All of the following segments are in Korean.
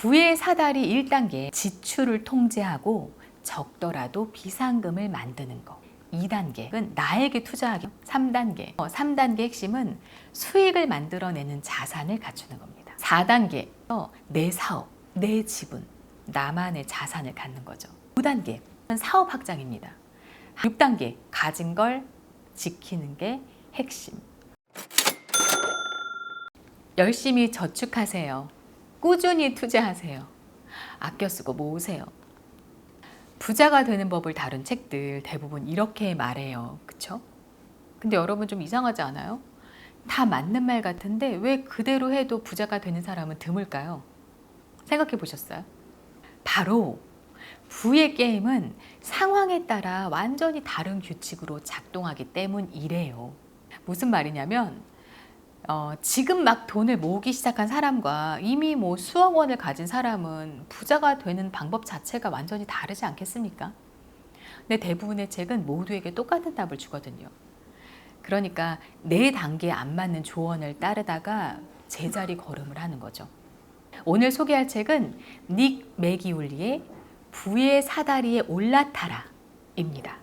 부의 사다리 1단계 지출을 통제하고 적더라도 비상금을 만드는 거. 2단계는 나에게 투자하기. 3단계 핵심은 수익을 만들어내는 자산을 갖추는 겁니다. 4단계 내 사업, 내 지분, 나만의 자산을 갖는 거죠. 5단계 사업 확장입니다. 6단계 가진 걸 지키는 게 핵심. 열심히 저축하세요. 꾸준히 투자하세요. 아껴 쓰고 모으세요. 부자가 되는 법을 다룬 책들 대부분 이렇게 말해요. 그쵸? 근데 여러분 좀 이상하지 않아요? 다 맞는 말 같은데 왜 그대로 해도 부자가 되는 사람은 드물까요? 생각해 보셨어요? 바로 부의 게임은 상황에 따라 완전히 다른 규칙으로 작동하기 때문이래요. 무슨 말이냐면 지금 막 돈을 모으기 시작한 사람과 이미 뭐 수억 원을 가진 사람은 부자가 되는 방법 자체가 완전히 다르지 않겠습니까? 근데 대부분의 책은 모두에게 똑같은 답을 주거든요. 그러니까 내 단계에 안 맞는 조언을 따르다가 제자리 걸음을 하는 거죠. 오늘 소개할 책은 닉 매기울리의 부의 사다리에 올라타라입니다.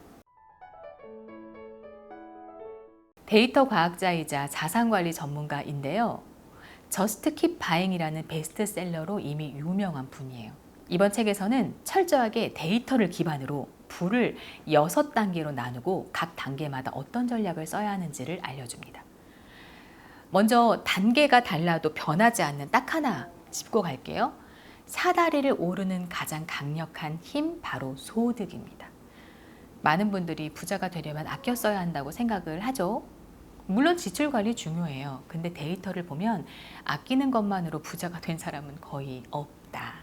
데이터 과학자이자 자산관리 전문가인데요. 저스트 킵 바잉이라는 베스트셀러로 이미 유명한 분이에요. 이번 책에서는 철저하게 데이터를 기반으로 부를 6단계로 나누고 각 단계마다 어떤 전략을 써야 하는지를 알려줍니다. 먼저 단계가 달라도 변하지 않는 딱 하나 짚고 갈게요. 사다리를 오르는 가장 강력한 힘, 바로 소득입니다. 많은 분들이 부자가 되려면 아껴 써야 한다고 생각을 하죠. 물론 지출 관리 중요해요. 근데 데이터를 보면 아끼는 것만으로 부자가 된 사람은 거의 없다.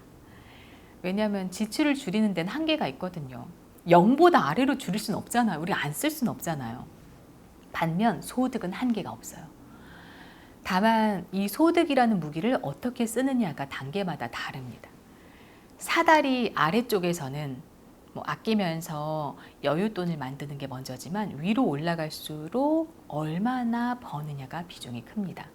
왜냐하면 지출을 줄이는 데는 한계가 있거든요. 0보다 아래로 줄일 수는 없잖아요. 우리가 안 쓸 수는 없잖아요. 반면 소득은 한계가 없어요. 다만 이 소득이라는 무기를 어떻게 쓰느냐가 단계마다 다릅니다. 사다리 아래쪽에서는 아끼면서 여윳돈을 만드는 게 먼저지만 위로 올라갈수록 얼마나 버느냐가 비중이 큽니다.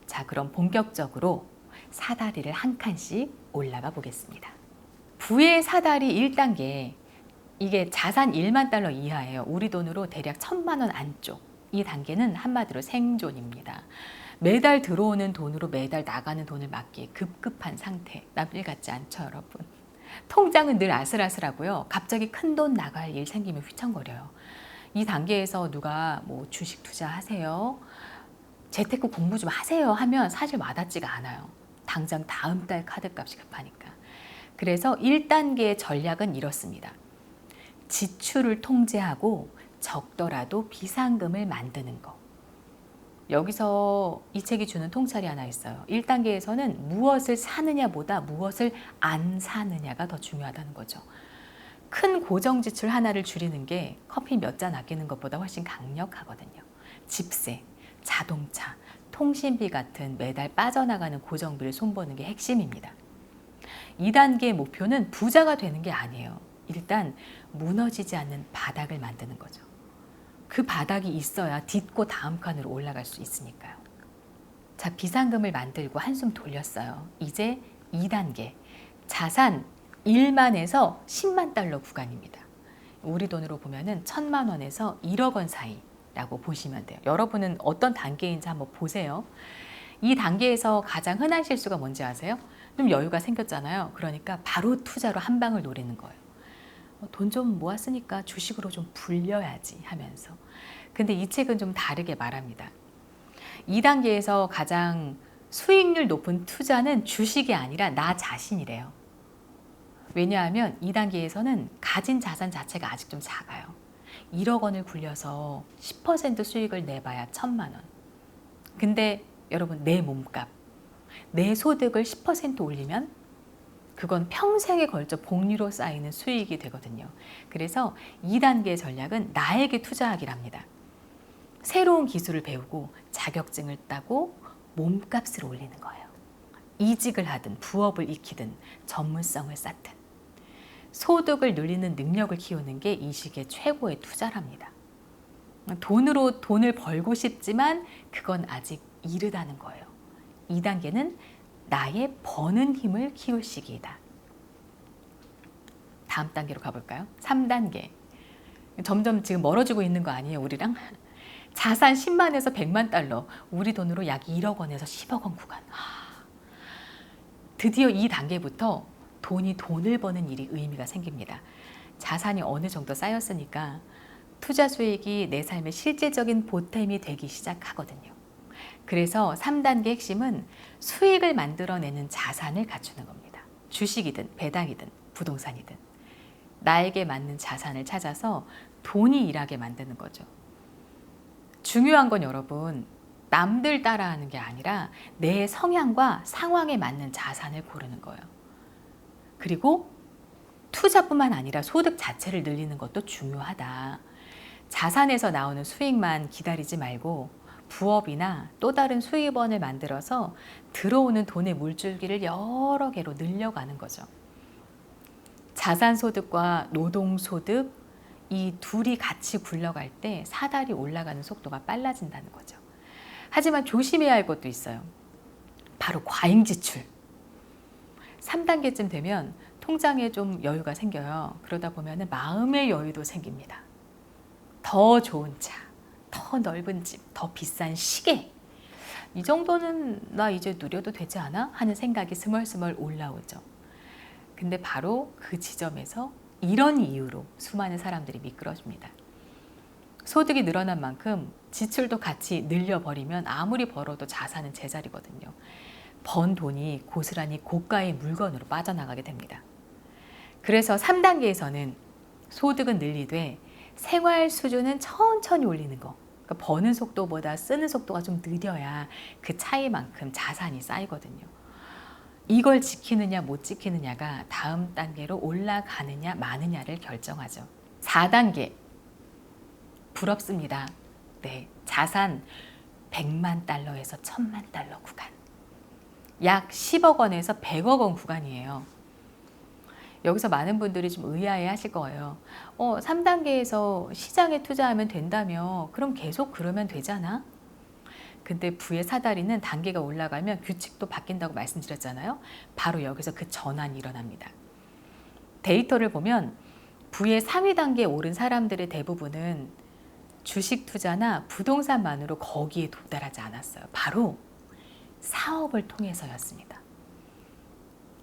자, 그럼 본격적으로 사다리를 한 칸씩 올라가 보겠습니다. 부의 사다리 1단계, 이게 자산 1만 달러 이하예요. 우리 돈으로 대략 1,000만 원 안쪽. 이 단계는 한마디로 생존입니다. 매달 들어오는 돈으로 매달 나가는 돈을 막기에 급급한 상태. 남일 같지 않죠, 여러분? 통장은 늘 아슬아슬하고요. 갑자기 큰 돈 나갈 일 생기면 휘청거려요. 이 단계에서 누가 주식 투자하세요, 재테크 공부 좀 하세요 하면 사실 와닿지가 않아요. 당장 다음 달 카드값이 급하니까. 그래서 1단계의 전략은 이렇습니다. 지출을 통제하고 적더라도 비상금을 만드는 거. 여기서 이 책이 주는 통찰이 하나 있어요. 1단계에서는 무엇을 사느냐보다 무엇을 안 사느냐가 더 중요하다는 거죠. 큰 고정 지출 하나를 줄이는 게 커피 몇 잔 아끼는 것보다 훨씬 강력하거든요. 집세, 자동차, 통신비 같은 매달 빠져나가는 고정비를 손보는 게 핵심입니다. 2단계의 목표는 부자가 되는 게 아니에요. 일단 무너지지 않는 바닥을 만드는 거죠. 그 바닥이 있어야 딛고 다음 칸으로 올라갈 수 있으니까요. 자, 비상금을 만들고 한숨 돌렸어요. 이제 2단계, 자산 1만에서 10만 달러 구간입니다. 우리 돈으로 보면은 1,000만 원에서 1억 원 사이라고 보시면 돼요. 여러분은 어떤 단계인지 한번 보세요. 이 단계에서 가장 흔한 실수가 뭔지 아세요? 좀 여유가 생겼잖아요. 그러니까 바로 투자로 한 방을 노리는 거예요. 돈 좀 모았으니까 주식으로 좀 불려야지 하면서. 근데 이 책은 좀 다르게 말합니다. 2단계에서 가장 수익률 높은 투자는 주식이 아니라 나 자신이래요. 왜냐하면 2단계에서는 가진 자산 자체가 아직 좀 작아요. 1억 원을 굴려서 10% 수익을 내봐야 1,000만 원. 근데 여러분, 내 몸값, 내 소득을 10% 올리면 그건 평생에 걸쳐 복리로 쌓이는 수익이 되거든요. 그래서 2단계 전략은 나에게 투자하기랍니다. 새로운 기술을 배우고 자격증을 따고 몸값을 올리는 거예요. 이직을 하든 부업을 익히든 전문성을 쌓든 소득을 늘리는 능력을 키우는 게 이 시기의 최고의 투자랍니다. 돈으로 돈을 벌고 싶지만 그건 아직 이르다는 거예요. 2단계는 나의 버는 힘을 키울 시기이다. 다음 단계로 가볼까요? 3단계. 점점 지금 멀어지고 있는 거 아니에요, 우리랑? 자산 10만에서 100만 달러, 우리 돈으로 약 1억 원에서 10억 원 구간. 드디어 이 단계부터 돈을 버는 일이 의미가 생깁니다. 자산이 어느 정도 쌓였으니까 투자 수익이 내 삶의 실질적인 보탬이 되기 시작하거든요. 그래서 3단계 핵심은 수익을 만들어내는 자산을 갖추는 겁니다. 주식이든 배당이든 부동산이든 나에게 맞는 자산을 찾아서 돈이 일하게 만드는 거죠. 중요한 건 여러분, 남들 따라하는 게 아니라 내 성향과 상황에 맞는 자산을 고르는 거예요. 그리고 투자뿐만 아니라 소득 자체를 늘리는 것도 중요하다. 자산에서 나오는 수익만 기다리지 말고 부업이나 또 다른 수입원을 만들어서 들어오는 돈의 물줄기를 여러 개로 늘려가는 거죠. 자산소득과 노동소득, 이 둘이 같이 굴러갈 때 사달이 올라가는 속도가 빨라진다는 거죠. 하지만 조심해야 할 것도 있어요. 바로 과잉지출. 3단계쯤 되면 통장에 좀 여유가 생겨요. 그러다 보면 마음의 여유도 생깁니다. 더 좋은 차, 더 넓은 집, 더 비싼 시계. 이 정도는 나 이제 누려도 되지 않아? 하는 생각이 스멀스멀 올라오죠. 근데 바로 그 지점에서 이런 이유로 수많은 사람들이 미끄러집니다. 소득이 늘어난 만큼 지출도 같이 늘려버리면 아무리 벌어도 자산은 제자리거든요. 번 돈이 고스란히 고가의 물건으로 빠져나가게 됩니다. 그래서 3단계에서는 소득은 늘리되 생활 수준은 천천히 올리는 거. 그러니까 버는 속도보다 쓰는 속도가 좀 느려야 그 차이만큼 자산이 쌓이거든요. 이걸 지키느냐 못 지키느냐가 다음 단계로 올라가느냐 마느냐를 결정하죠. 4단계. 부럽습니다. 네, 자산 100만 달러에서 1000만 달러 구간. 약 10억 원에서 100억 원 구간이에요. 여기서 많은 분들이 좀 의아해 하실 거예요. 3단계에서 시장에 투자하면 된다며 그럼 계속 그러면 되잖아? 근데 부의 사다리는 단계가 올라가면 규칙도 바뀐다고 말씀드렸잖아요. 바로 여기서 그 전환이 일어납니다. 데이터를 보면 부의 상위 단계에 오른 사람들의 대부분은 주식 투자나 부동산만으로 거기에 도달하지 않았어요. 바로 사업을 통해서였습니다.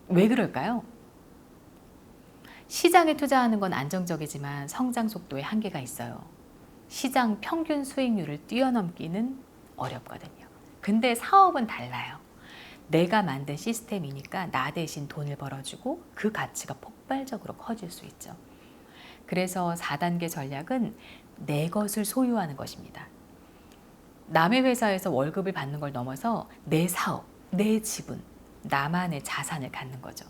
왜 그럴까요? 시장에 투자하는 건 안정적이지만 성장 속도에 한계가 있어요. 시장 평균 수익률을 뛰어넘기는 어렵거든요. 근데 사업은 달라요. 내가 만든 시스템이니까 나 대신 돈을 벌어주고 그 가치가 폭발적으로 커질 수 있죠. 그래서 4단계 전략은 내 것을 소유하는 것입니다. 남의 회사에서 월급을 받는 걸 넘어서 내 사업, 내 지분, 나만의 자산을 갖는 거죠.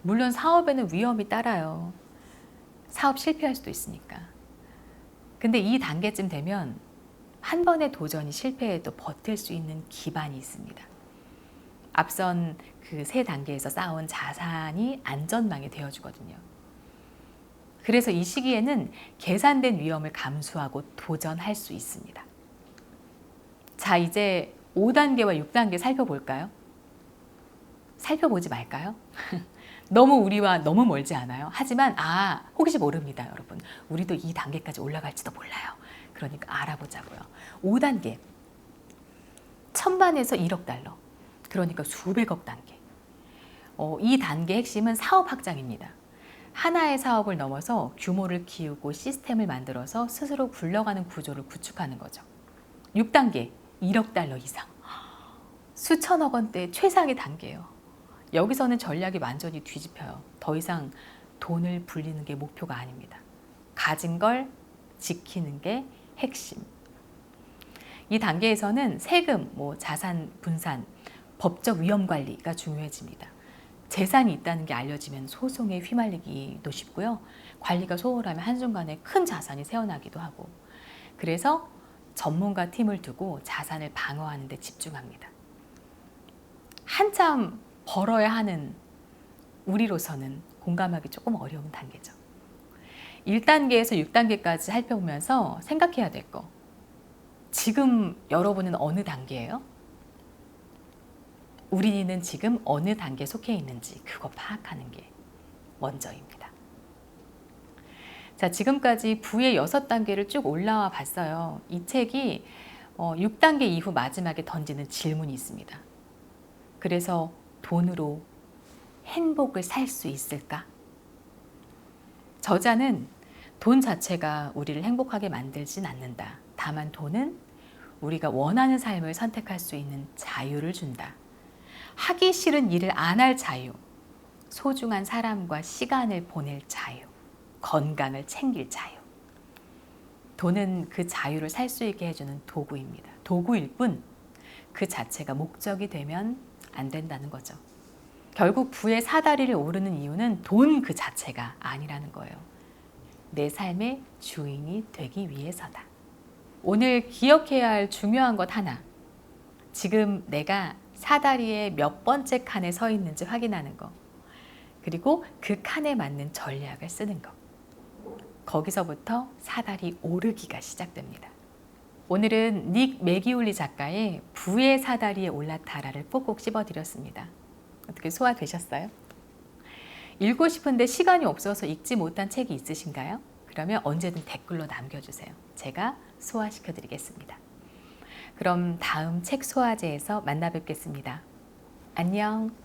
물론 사업에는 위험이 따라요. 사업 실패할 수도 있으니까. 근데 이 단계쯤 되면 한 번의 도전이 실패해도 버틸 수 있는 기반이 있습니다. 앞선 그 3단계에서 쌓아온 자산이 안전망이 되어주거든요. 그래서 이 시기에는 계산된 위험을 감수하고 도전할 수 있습니다. 자, 이제 5단계와 6단계 살펴볼까요? 살펴보지 말까요? 너무 우리와 너무 멀지 않아요? 하지만 혹시 모릅니다, 여러분. 우리도 이 단계까지 올라갈지도 몰라요. 그러니까 알아보자고요. 5단계. 1000만에서 1억 달러. 그러니까 수백억 단계. 이 단계 핵심은 사업 확장입니다. 하나의 사업을 넘어서 규모를 키우고 시스템을 만들어서 스스로 굴러가는 구조를 구축하는 거죠. 6단계. 1억 달러 이상. 수천억 원대 최상의 단계예요. 여기서는 전략이 완전히 뒤집혀요. 더 이상 돈을 불리는 게 목표가 아닙니다. 가진 걸 지키는 게 핵심. 이 단계에서는 세금, 자산 분산, 법적 위험 관리가 중요해집니다. 재산이 있다는 게 알려지면 소송에 휘말리기도 쉽고요. 관리가 소홀하면 한순간에 큰 자산이 새어나기도 하고. 그래서 전문가 팀을 두고 자산을 방어하는 데 집중합니다. 한참 벌어야 하는 우리로서는 공감하기 조금 어려운 단계죠. 1단계에서 6단계까지 살펴보면서 생각해야 될 거. 지금 여러분은 어느 단계예요? 우리는 지금 어느 단계에 속해 있는지 그거 파악하는 게 먼저입니다. 자, 지금까지 부의 6단계를 쭉 올라와 봤어요. 이 책이 6단계 이후 마지막에 던지는 질문이 있습니다. 그래서 돈으로 행복을 살 수 있을까? 저자는 돈 자체가 우리를 행복하게 만들진 않는다. 다만 돈은 우리가 원하는 삶을 선택할 수 있는 자유를 준다. 하기 싫은 일을 안 할 자유, 소중한 사람과 시간을 보낼 자유, 건강을 챙길 자유. 돈은 그 자유를 살 수 있게 해주는 도구입니다. 도구일 뿐 그 자체가 목적이 되면 안 된다는 거죠. 결국 부의 사다리를 오르는 이유는 돈 그 자체가 아니라는 거예요. 내 삶의 주인이 되기 위해서다. 오늘 기억해야 할 중요한 것 하나. 지금 내가 사다리의 몇 번째 칸에 서 있는지 확인하는 거. 그리고 그 칸에 맞는 전략을 쓰는 거. 거기서부터 사다리 오르기가 시작됩니다. 오늘은 닉 매기울리 작가의 부의 사다리에 올라타라를 꼭꼭 씹어드렸습니다. 어떻게 소화되셨어요? 읽고 싶은데 시간이 없어서 읽지 못한 책이 있으신가요? 그러면 언제든 댓글로 남겨주세요. 제가 소화시켜드리겠습니다. 그럼 다음 책 소화제에서 만나 뵙겠습니다. 안녕.